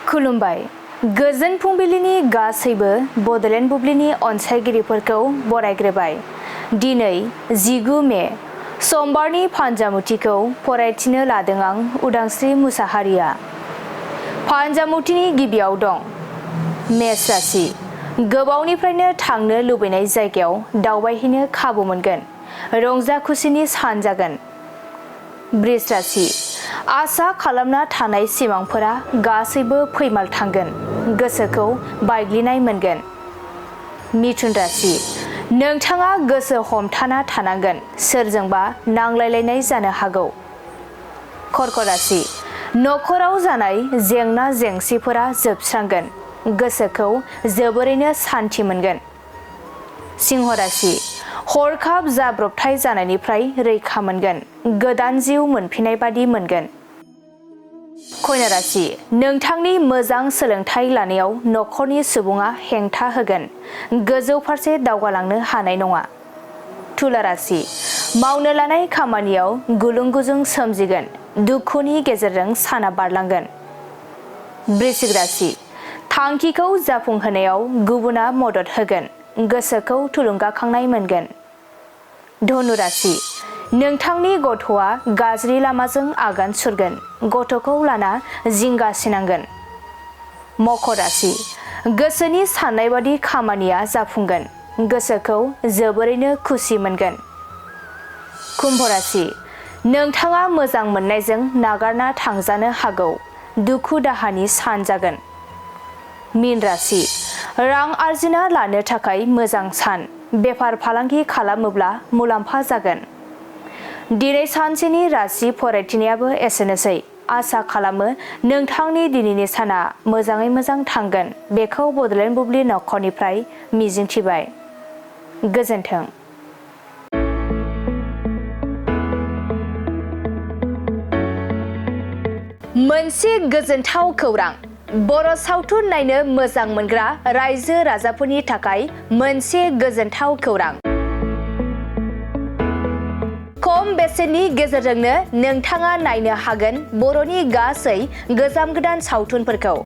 खुलुमबाय। गोजोन फुंबिलिनि गासैबो बडलेण्ड बुब्लिनि अनसायगिरिफोरखौ बरायग्रोबाय। दिनै 19 मे समबारनि फान्जामुथिखौ फरायथिनो लादों आं उदांस्रि मुसाहारिया। फान्जामुथिनि गिबियाव दं मेष राशि। गोबावनिफ्रायनो थांनो लुबैनाय जायगायाव दावबायहैनो खाबु मोनगोन। रंजा खुसिनि सान जागोन। बृष राशि। आसा खालामना थानाय सिमांफोरा गासैबो फैमाल थांगोन। गोसोखौ बायग्लिनाय मोनगोन। मिथुन राशि। नोंथाङा गोसो हमथाना थानांगोन। सोरजोंबा नांलायलायनाय जानो हागौ। कर्क राशि। नखराव जानाय जेंना जेंसिफोरा जोबस्रांगोन। गोसोखौ जोबोरैनो सान्थि मोनगोन। सिंह राशि। हरखाब जाब्रबथाय जानायनिफ्राय रैखा मोनगोन। गोदान जिउ मोनफिननाय बादि मोनगोन। कन्या राशि। नोंथांनि मोजां सोलोंथाइ लानायाव नखरनि सुबुङा हेंथा होगोन। गोजौ फारसे दावगालांनो हानाय नङा। तुला राशि। मावनो लानाय खामानियाव गुलुं गुजुं सोमजिगोन। दुखुनि गेजेरजों साना बारलांगोन। वृश्चिक राशि। थांखिखौ जाफुंहोनायाव गुबुना मदद होगोन। गोसोखौ थुलुंगाखांनाय मोनगोन। धनु राशि। नोंथांनि गथ'आ गाज्रि लामाजों आगान सुरगोन। गथ'खौ लाना जिंगासिनांगोन। मकर राशि। गोसोनि साननाय बादि खामानिया जाफुंगोन। गोसोखौ जोबोरैनो खुसि मोनगोन। कुम्भ राशि। नोंथाङा मोजां मोननायजों नागारना थांजानो हागौ। दुखु दाहानि सान जागोन। मीन राशि। रां आरजिना लानो थाखाय मोजां सान। बेफार फालांगि खालामोब्ला मुलाम्फा जागोन। दिनै सानसेनि राशि फरायथिनायाबो एसेनोसै। आसा खालामो नोंथांनि दिनैनि साना मोजाङै मोजां थांगोन। बेखौ बडलेण्ड बुब्लि नखरनिफ्राय मिजिंथिबाय। गोजोन्थों। मोनसे गोजोनथाव खौरां। बर' सावथुन नायनो मोजां मोनग्रा रायजो राजाफोरनि थाखाय मोनसे गोजोनथाव खौरां। खम बेसेननि गेजेरजोंनो नोंथाङा नायनो हागोन बर'नि गासै गोजाम गोदान सावथुनफोरखौ।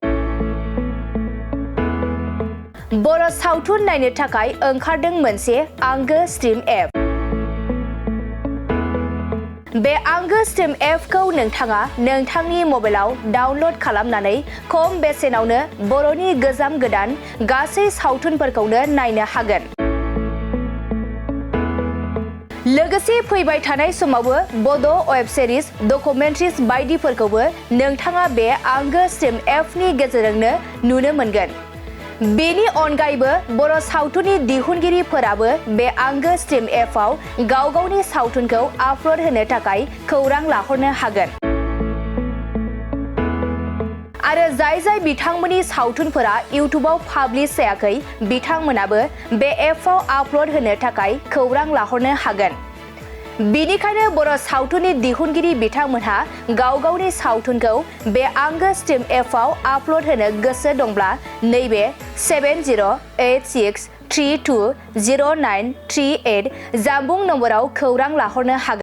बर' सावथुन नायनो थाखाय ओंखारदों मोनसे आंगो स्ट्रिम एप। बे आंगो स्ट्रिम एपखौ नोंथाङा नोंथांनि मबाइलाव डाउनल'ड खालामनानै खम बेसेनावनो बर'नि गोजाम गोदान गासै सावथुनफोरखौनो नायनो हागोन। लोगोसे फैबाय थानाय समावबो बड' वेब सिरिज, डकुमेन्ट्रिज बायदिफोरखौबो नोंथाङा बे आंगो स्ट्रिम एपनि गेजेरजोंनो नुनो मोनगोन। बेनि अनगायैबो बर' सावथुननि दिहुनगिरिफोराबो बे आंगो स्ट्रिम एपआव गाव गावनि सावथुनखौ आपल'ड होनो थाखाय खौरां लाहरनो हागोन। आरो जाय बिथांमोननि सावथुनफोरा इउटुबाव पाब्लिश जायाखै बिथांमोनाबो बे एपआव आपल'ड होनो थाखाय खौरां लाहरनो हागोन। बेनिखायनो बर' सावथुननि दिहुनगिरि बिथांमोनहा गाव गावनि सावथुनखौ बे आंगो स्ट्रिम एपआव आपल'ड होनो गोसो दंब्ला नैबे 7086320938 जानबुं नम्बराव खौरां लाहरनो हागोन।